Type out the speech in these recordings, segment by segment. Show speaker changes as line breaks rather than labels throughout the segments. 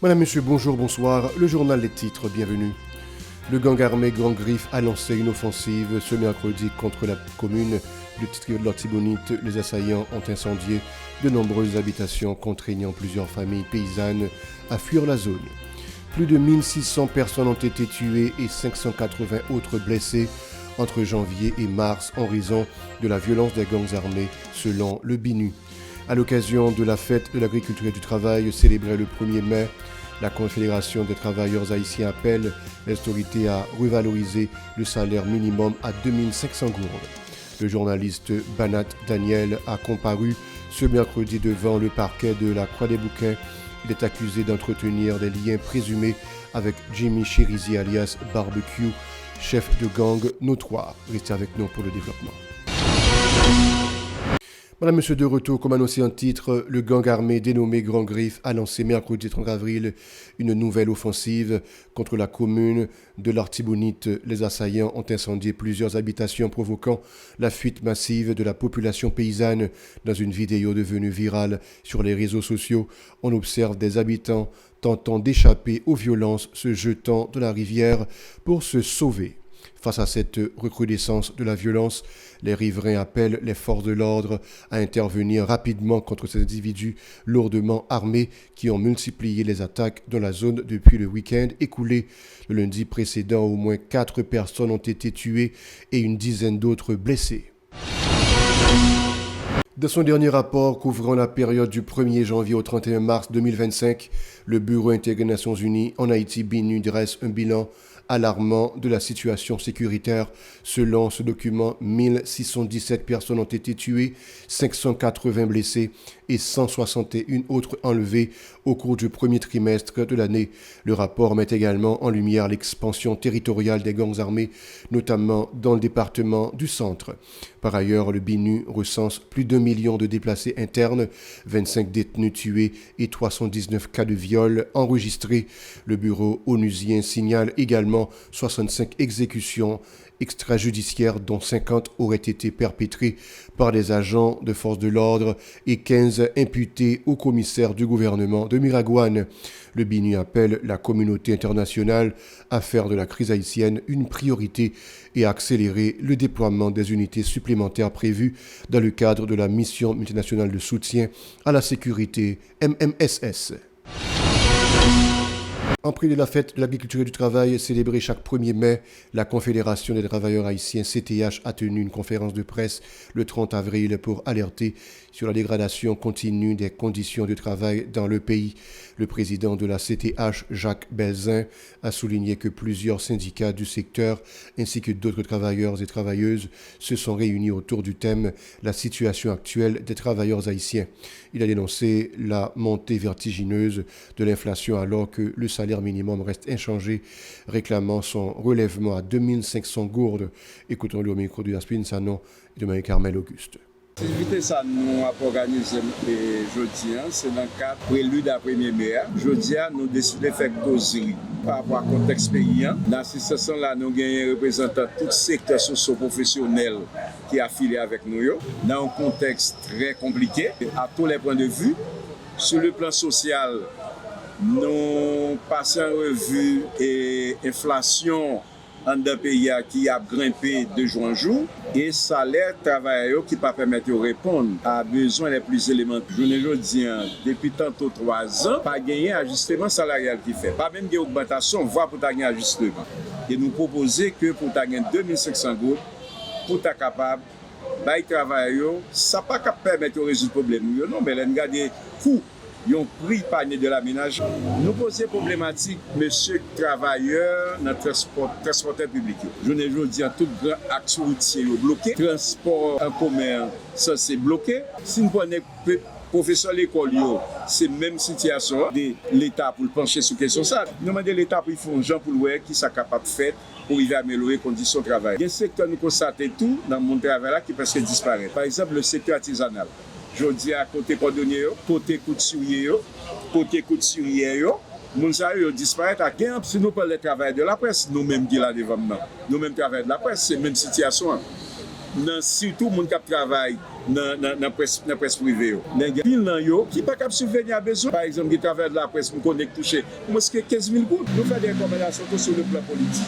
Madame, Monsieur, bonjour, bonsoir. Le journal Les Titres, bienvenue. Le gang armé Grand Griffe a lancé une offensive ce mercredi contre la commune du trio de l'Artibonite. Les assaillants ont incendié de nombreuses habitations, contraignant plusieurs familles paysannes à fuir la zone. Plus de 1600 personnes ont été tuées et 580 autres blessées entre janvier et mars en raison de la violence des gangs armés, selon le BINU. À l'occasion de la fête de l'agriculture et du travail célébrée le 1er mai, la Confédération des travailleurs haïtiens appelle les autorités à revaloriser le salaire minimum à 2500 gourdes. Le journaliste Banat Daniel a comparu ce mercredi devant le parquet de la Croix-des-Bouquins. Il est accusé d'entretenir des liens présumés avec Jimmy Cherizi alias Barbecue, chef de gang notoire. Restez avec nous pour le développement. Madame, Monsieur, de retour, comme annoncé en titre, le gang armé dénommé Grand Griffe a lancé mercredi 30 avril une nouvelle offensive contre la commune de l'Artibonite. Les assaillants ont incendié plusieurs habitations, provoquant la fuite massive de la population paysanne. Dans une vidéo devenue virale sur les réseaux sociaux, on observe des habitants tentant d'échapper aux violences, se jetant de la rivière pour se sauver. Face à cette recrudescence de la violence, les riverains appellent les forces de l'ordre à intervenir rapidement contre ces individus lourdement armés qui ont multiplié les attaques dans la zone depuis le week-end écoulé. Le lundi précédent, au moins 4 personnes ont été tuées et une dizaine d'autres blessées. Dans son dernier rapport couvrant la période du 1er janvier au 31 mars 2025, le Bureau intégré des Nations Unies en Haïti, BINU, dresse un bilan alarmant de la situation sécuritaire. Selon ce document, 1617 personnes ont été tuées, 580 blessées et 161 autres enlevées au cours du premier trimestre de l'année. Le rapport met également en lumière l'expansion territoriale des gangs armés, notamment dans le département du Centre. Par ailleurs, le BINU recense plus d'1 million de déplacés internes, 25 détenus tués et 319 cas de viol enregistrés. Le bureau onusien signale également 65 exécutions extrajudiciaires dont 50 auraient été perpétrées par des agents de force de l'ordre et 15 imputés au commissaire du gouvernement de Miragouane. Le BINU appelle la communauté internationale à faire de la crise haïtienne une priorité et à accélérer le déploiement des unités supplémentaires prévues dans le cadre de la mission multinationale de soutien à la sécurité MMSS. En prix de la fête de l'agriculture et du travail célébrée chaque 1er mai, la Confédération des travailleurs haïtiens CTH a tenu une conférence de presse le 30 avril pour alerter sur la dégradation continue des conditions de travail dans le pays. Le président de la CTH, Jacques Belzin, a souligné que plusieurs syndicats du secteur ainsi que d'autres travailleurs et travailleuses se sont réunis autour du thème « La situation actuelle des travailleurs haïtiens ». Il a dénoncé la montée vertigineuse de l'inflation alors que le salaire minimum reste inchangé, réclamant son relèvement à 2500 gourdes. Écoutons-le au micro de Aspin Sanon et de Marie-Carmel Auguste.
L'activité ça nous a organisé jeudi, c'est dans le cadre prélude à 1er mai. Jeudi, nous avons décidé de faire causerie par rapport au contexte pays. Dans cette session-là, nous avons un représentant de tout secteur socio-professionnel qui est affilié avec nous. Dans un contexte très compliqué, à tous les points de vue. Sur le plan social, nous passons en revue l'inflation dans un pays qui a grimpé de jour en jour et salaire travailleurs qui ne permettent de répondre à besoins les plus élémentaires. Je ne dis depuis tantôt 3 ans, pas gagner ajustement salarial qui fait, pas même des augmentations, voire pour gagner ajustement. Et nous proposer que pour gagner 2500 gouttes, pour être capable les travailleurs, ça ne peut pas permettre de résoudre le problème. Non, mais nous avons des coûts. Ils ont pris panier de la ménage. Nous posons problématique, monsieur travailleur, dans le transporteur public. Je ne dis pas tout grand axe routier bloqué. Transport en commun, ça c'est bloqué. Si nous prenons professeur de l'école, c'est la même situation de l'État pour pencher sur la question. Nous demandons l'État pour faire un genre pour voir qui est capable de faire pour améliorer les conditions de travail. Il y a un secteur nous constatons tout dans le monde du travail qui presque disparaît. Par exemple, le secteur artisanal. Je dis à côté cordonnier, côté couturier, nous savons disparaître à gain. Si nous parlons du travail de la presse, nous-mêmes qui là devant nous, nous-mêmes travail de la presse, c'est la même situation. surtout les gens qui travaillent dans la presse privée. Il y a pile de gens qui ne peuvent pas subvenir à besoin. Par exemple, qui travaillent de la presse, nous connaissons toucher moins que 15 000 gouttes. Nous faisons des recommandations sur le plan politique.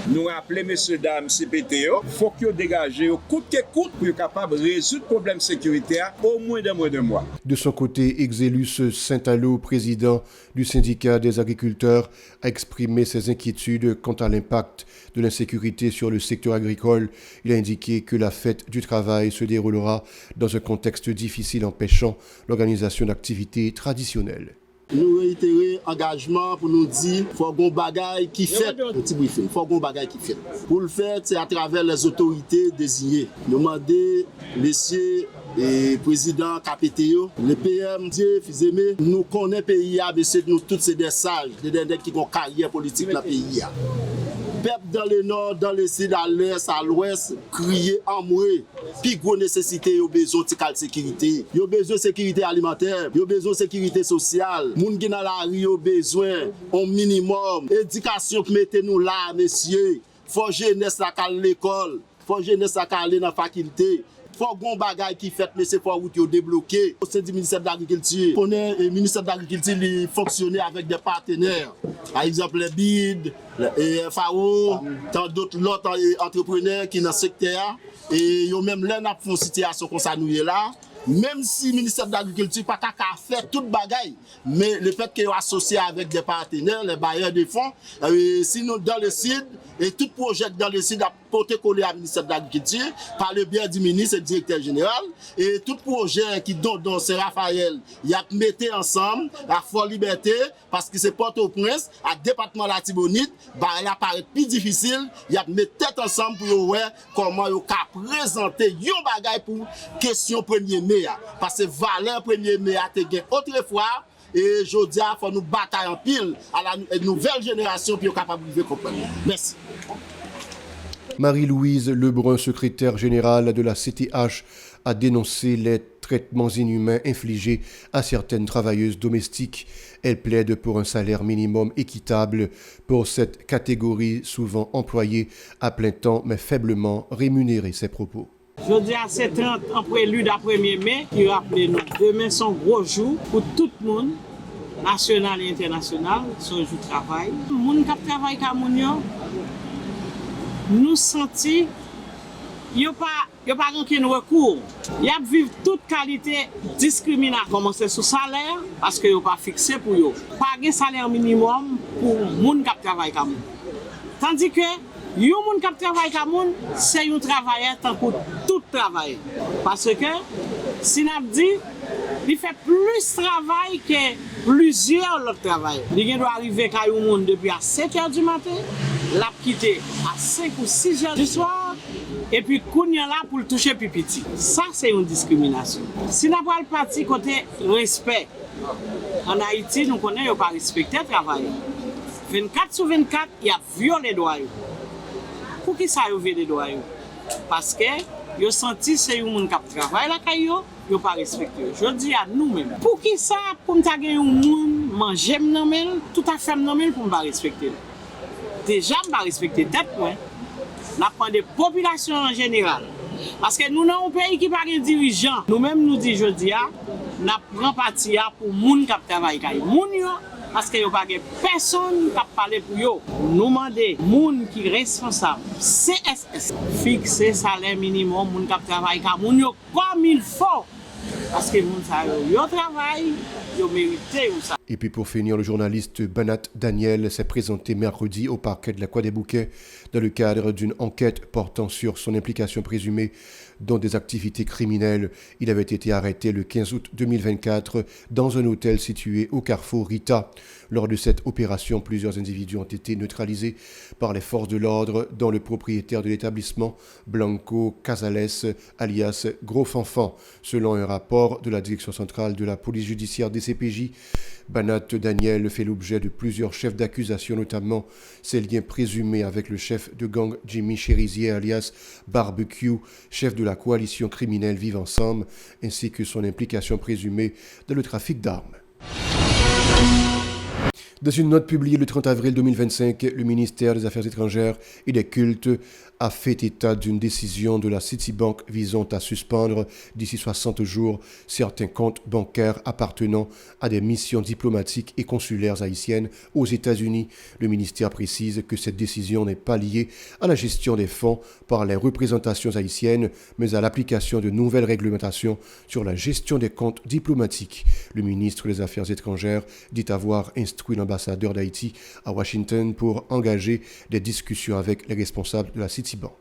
Nous rappelons, messieurs, dames, CPTO, il faut qu'ils dégagent coûte que coûte pour être capables de résoudre le problème sécuritaire au moins d'un mois.
De son côté, Exélus Saint-Allo, président du syndicat des agriculteurs, a exprimé ses inquiétudes quant à l'impact de l'insécurité sur le secteur agricole. Il a indiqué que la fête du travail se déroulera dans un contexte difficile empêchant l'organisation d'activités traditionnelles.
Nous réitérons engagement pour nous dire qu'il faut qu'on bagaille qui fait. Un petit briefing, il faut qu'on bagaille qui fait. Pour le faire, c'est à travers les autorités désignées. Nous demandons, messieurs et président KPTO, le PM, Dieu, fils aimé, nous connaissons le pays, messieurs, nous tous c'est des sages, des gens qui ont une carrière politique dans le pays. Peuple dans le nord, dans le sud, à l'est, à l'ouest, crier en mourir. Puis gros nécessité, ils ont besoin de sécurité. Ils ont besoin de sécurité alimentaire, ils ont besoin de sécurité sociale. Les gens qui sont dans la rue ont besoin au minimum. Éducation que mettez-nous là, messieurs. Faut jeunesse à l'école, faut jeunesse à aller dans la faculté. Faut qu'on bagaille qui fait, mais c'est pour route débloquer. Au sein du ministère de l'Agriculture, on est le ministère de l'Agriculture qui fonctionne avec des partenaires. Par exemple, les BID, les FAO, tant d'autres entrepreneurs qui sont dans le secteur. Et ils ont même là une situation comme ça nous là. Même si le ministère de l'Agriculture n'a pas qu'à faire toute bagaille, mais le fait qu'ils sont associés avec des partenaires, les bailleurs de fonds, sinon dans le sud, et tout projet dans le sud a porté collé à ministère de l'Agriculture par le biais du ministre et du directeur général. Et tout projet qui donne c'est Raphaël, il a mis ensemble à Fort Liberté, parce que c'est Port-au-Prince, à département la Tibonite, elle apparaît plus difficile, il a mis tête ensemble pour voir comment il peut présenter un bagaille pour question 1er mai. Parce que valeur 1er mai a été autrefois. Et je dis qu'il faut nous battre en pile à la nouvelle génération pour être capable de comprendre. Merci.
Marie-Louise Lebrun, secrétaire générale de la CTH, a dénoncé les traitements inhumains infligés à certaines travailleuses domestiques. Elle plaide pour un salaire minimum équitable pour cette catégorie souvent employée à plein temps mais faiblement rémunérée. Ses propos.
Je dis à ces 30 en prélude à 1er mai, qui rappelez nous. Demain, c'est un gros jour pour tout le monde, national et international, c'est un jour de travail. Les gens qui travaillent à Mounio, nous sentons qu'il n'y a pas aucun recours. Il y a vivre toute qualité discrimination. Commencer sous salaire, parce qu'il n'y a pas fixé pour eux. Pas de salaire minimum pour les gens qui travaillent à Mounio. Tandis que les gens qui travaillent à Mounio, c'est un travailleur tant que tout travail. Parce que, si on dit, il fait plus de travail que plusieurs autres travailleurs. Il doit arriver à un monde depuis à 7 h du matin, l'a quitté à 5 ou 6 h du soir, et puis qu'on y a là pour le toucher plus petit. Ça, c'est une discrimination. Si on a le parti côté respect, en Haïti, nous connaissons qu'il pas respecté le travail. 24 sur 24, il y a violé les droits. Pour qui ça a violé les droits? Parce que yo senti que c'est un monde qui travaille là kayo, yo pas respecté. Je dis à nous-mêmes. Pour qui ça pour m'ta gagner un monde manger nan men, tout à fait nan men pour me pas respecter. Déjà me pas respecter tête moi. N'a pas de population en général. Parce que nous dans un pays qui pas de dirigeant. Nous-mêmes nous dit je dis n'a prend parti pour monde qui travaille kayo. Moun yo parce que yo pas personne qui parler pour yo. Nous demander moun qui responsable CSS fixer salaire minimum moun qui travaille ka moun yo comme il faut parce que moun sa yo travail yo mérité ou ça.
Et puis pour finir, le journaliste Banat Daniel s'est présenté mercredi au parquet de la Croix des Bouquets dans le cadre d'une enquête portant sur son implication présumée dans des activités criminelles. Il avait été arrêté le 15 août 2024 dans un hôtel situé au carrefour Rita. Lors de cette opération, plusieurs individus ont été neutralisés par les forces de l'ordre, dont le propriétaire de l'établissement, Blanco Casales, alias Gros Fanfan. Selon un rapport de la Direction centrale de la police judiciaire DCPJ, Banat Daniel fait l'objet de plusieurs chefs d'accusation, notamment ses liens présumés avec le chef de gang Jimmy Cherizier, alias Barbecue, chef de la coalition criminelle Vive Ensemble, ainsi que son implication présumée dans le trafic d'armes. Dans une note publiée le 30 avril 2025, le ministère des Affaires étrangères et des Cultes a fait état d'une décision de la Citibank visant à suspendre d'ici 60 jours certains comptes bancaires appartenant à des missions diplomatiques et consulaires haïtiennes aux États-Unis. Le ministère précise que cette décision n'est pas liée à la gestion des fonds par les représentations haïtiennes, mais à l'application de nouvelles réglementations sur la gestion des comptes diplomatiques. Le ministre des Affaires étrangères dit avoir instruit l'ambassadeur d'Haïti à Washington pour engager des discussions avec les responsables de la Citibank.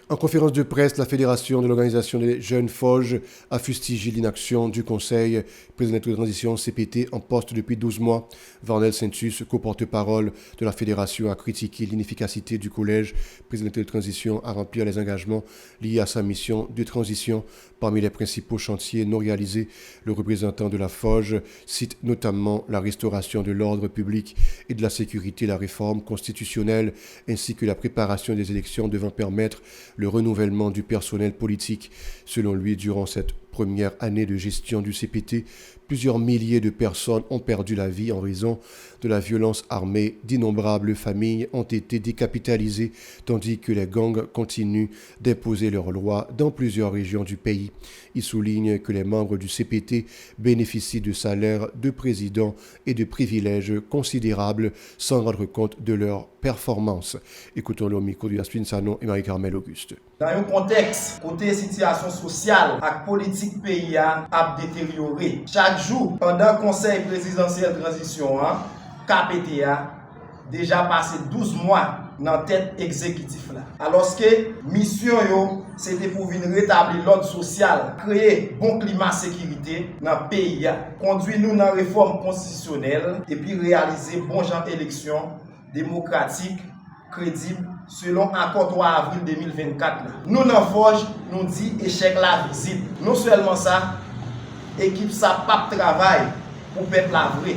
En conférence de presse, la Fédération de l'Organisation des Jeunes FOJ a fustigé l'inaction du Conseil président de transition CPT en poste depuis 12 mois. Varnel Saintus, co-porte-parole de la Fédération, a critiqué l'inefficacité du collège président de transition à remplir les engagements liés à sa mission de transition. Parmi les principaux chantiers non réalisés, le représentant de la FOJ cite notamment la restauration de l'ordre public et de la sécurité, la réforme constitutionnelle, ainsi que la préparation des élections devant permettre le renouvellement du personnel politique. Selon lui, durant cette première année de gestion du CPT, plusieurs milliers de personnes ont perdu la vie en raison de la violence armée. D'innombrables familles ont été décapitalisées, tandis que les gangs continuent d'imposer leurs lois dans plusieurs régions du pays. Il souligne que les membres du CPT bénéficient de salaires de président et de privilèges considérables sans rendre compte de leurs performances. Écoutons le micro de Yasmine Sanon et Marie-Carmel Auguste.
Dans un contexte, côté situation sociale et politique pays a détérioré. Chaque jour, pendant le Conseil présidentiel de transition, KPT a déjà passé 12 mois dans la tête exécutif. Alors que mission, c'était pour venir rétablir l'ordre social, créer un bon climat de sécurité dans le pays, conduire nous dans la réforme constitutionnelle et puis réaliser bon genre d'élection démocratique, crédible, selon l'accord 3 avril 2024. Nous, dans FOJ, nous disons échec la visite. Non seulement ça, l'équipe ça pas de travail pour peuple la vrai.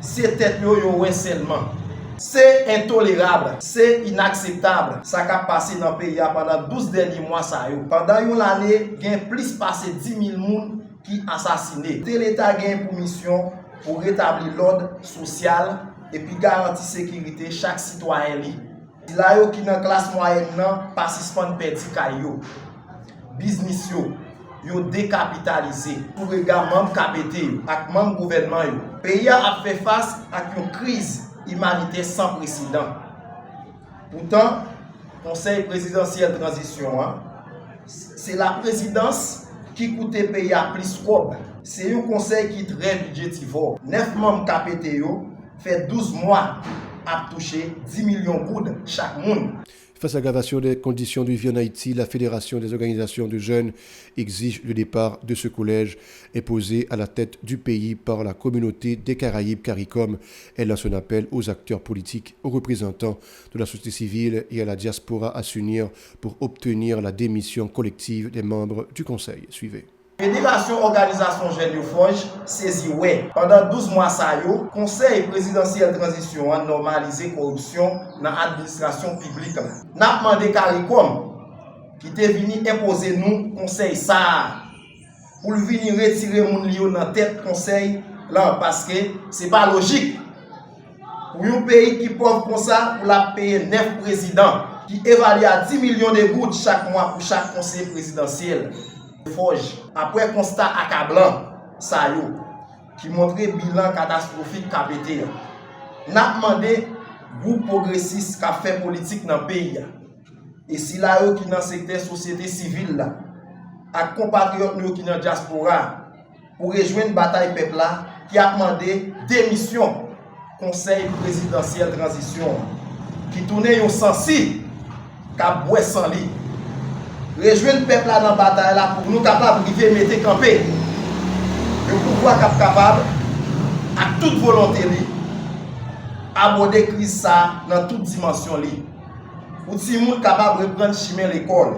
C'est tête yo seulement. C'est intolérable, c'est inacceptable. Ça a passé dans le pays pendant 12 derniers mois. Pendant une année, il y a plus passé 10 000 personnes qui sont assassinés. L'État a pour mission pour rétablir l'ordre social et puis garantir la sécurité chaque citoyen. Si là qui dans la classe moyenne, pas suspendre perdu caillou. Business yo décapitalisé pour regarder membres KPT avec membres gouvernement. Le pays a fait face à une crise humanitaire sans précédent. Pourtant, Conseil présidentiel de transition, c'est la présidence qui coûte le pays à plus cob. C'est un conseil qui est très budgétivore. 9 membres KPT fait 12 mois à toucher 10 millions de gouttes chaque monde.
Face à l'aggravation des conditions de vie en Haïti, la Fédération des organisations de jeunes exige le départ de ce collège imposé à la tête du pays par la communauté des Caraïbes CARICOM. Elle lance un appel aux acteurs politiques, aux représentants de la société civile et à la diaspora à s'unir pour obtenir la démission collective des membres du Conseil. Suivez.
Fédération Organisation Jeunes FOJ saisi pendant 12 mois le Conseil présidentiel de transition a normalisé la corruption dans l'administration publique. Nous avons demandé CARICOM qui était venu imposer nous conseil ça pour venir retirer mon lieu dans la tête conseil là parce que c'est pas logique. Pour un pays qui pauvre comme ça, pour la payer 9 présidents qui évalue à 10 millions de gouttes chaque mois pour chaque conseil présidentiel. Après constat accablant, qui montrait bilan catastrophique KPT. Nous avons demandé groupe progressiste qui a fait politique dans le pays. Et si là qui dans le secteur société civile, à compatriotes qui dans la diaspora, pour rejoindre une bataille peuple là, qui a demandé démission Conseil présidentiel de transition, qui tournait au sensi, qui a boit sans lit. Rejoindre le peuple dans la bataille là pour nous capables de mettre camper. Le pouvoir capable, à toute volonté, aborder la crise dans toute dimension. Pour si nous capable de reprendre chemin l'école,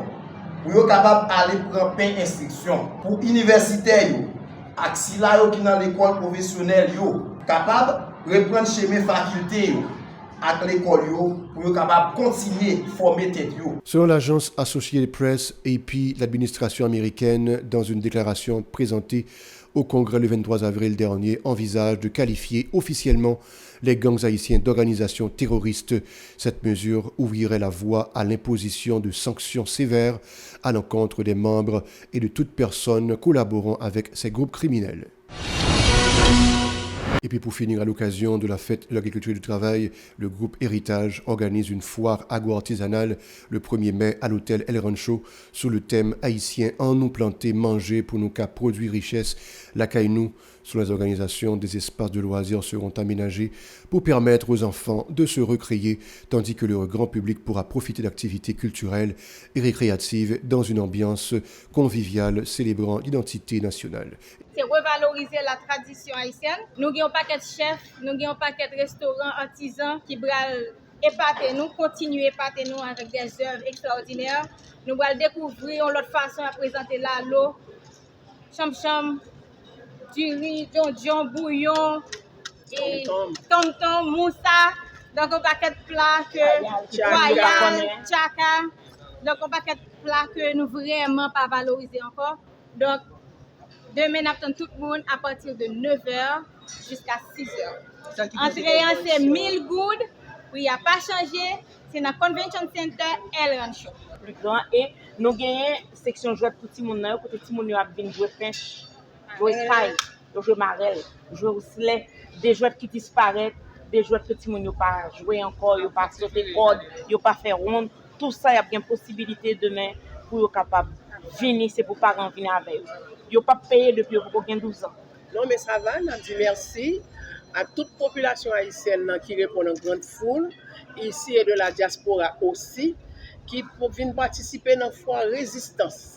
pour nous capable d'aller prendre pain instruction, pour les universitaires, et si là qui dans l'école professionnelle, capable de reprendre chemin faculté. À l'école pour être capable de continuer à former tête.
Selon l'agence Associated Press, AP, l'administration américaine, dans une déclaration présentée au Congrès le 23 avril dernier envisage de qualifier officiellement les gangs haïtiens d'organisations terroristes. Cette mesure ouvrirait la voie à l'imposition de sanctions sévères à l'encontre des membres et de toute personne collaborant avec ces groupes criminels. Et puis pour finir, à l'occasion de la fête de l'agriculture et du travail, le groupe Héritage organise une foire agro-artisanale le 1er mai à l'hôtel El Rancho sous le thème haïtien en nous planter, manger pour nous qu'à produire richesse, la caille-nous. Sous les organisations, des espaces de loisirs seront aménagés pour permettre aux enfants de se recréer, tandis que le grand public pourra profiter d'activités culturelles et récréatives dans une ambiance conviviale célébrant l'identité nationale.
C'est revaloriser la tradition haïtienne. Nous avons un paquet de chefs, nous avons un paquet de restaurants artisans qui veulent épater nous, continuer à épater nous avec des œuvres extraordinaires. Nous allons découvrir une autre façon à présenter la l'eau, cham-cham, du riz, don bouillon, et tom-tom, moussa. Donc un paquet de plats que royal, tchaka. Donc un paquet de plats que nous vraiment pas valoriser encore. Donc demain, nous attendons tout le monde à partir de 9h jusqu'à 6h. Entrée, c'est 1000 goudes. Oui, il n'y a pas changé. C'est dans le Convention Center El Rancho.
Plus grand et nous avons une section jouet pour tout le monde. Pour tout le monde, nous avons joué pêche, jouer sky, jouer marelle, jouer osselet, des jouets qui disparaissent, des jouets que tout le monde n'a pas joué encore, n'a pas sauté corde, n'a pas fait ronde. Tout ça, il y a bien possibilité demain pour être capable de venir, c'est pour les parents venir avec eux. Ils n'ont pas payé depuis 12 ans.
Non, mais ça va, on dit merci à toute population haïtienne qui répond en grande foule, ici et de la diaspora aussi, qui viennent participer dans la résistance.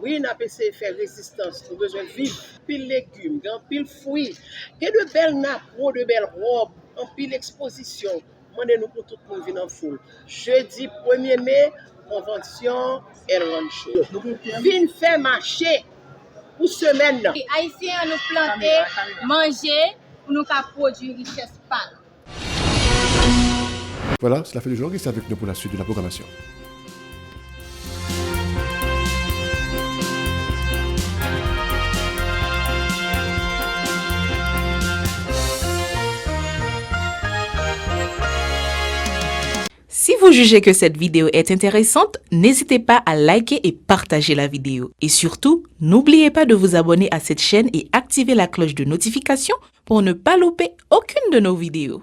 Oui, on a essayé de faire résistance, nous avons besoin de vivre, pile légumes, pile fruits, et de belles nappes, de belles robes, en pile exposition. Demandez-nous pour tout le monde venir en foule. Jeudi 1er mai, convention El Rancho. Vin faire marcher. Pour semaine.
Les Haïtiens nous planter, manger, pour nous produire richesse pan.
Voilà, c'est la fin du jour. Restez avec nous pour la suite de la programmation.
Si vous jugez que cette vidéo est intéressante, n'hésitez pas à liker et partager la vidéo. Et surtout, n'oubliez pas de vous abonner à cette chaîne et activer la cloche de notification pour ne pas louper aucune de nos vidéos.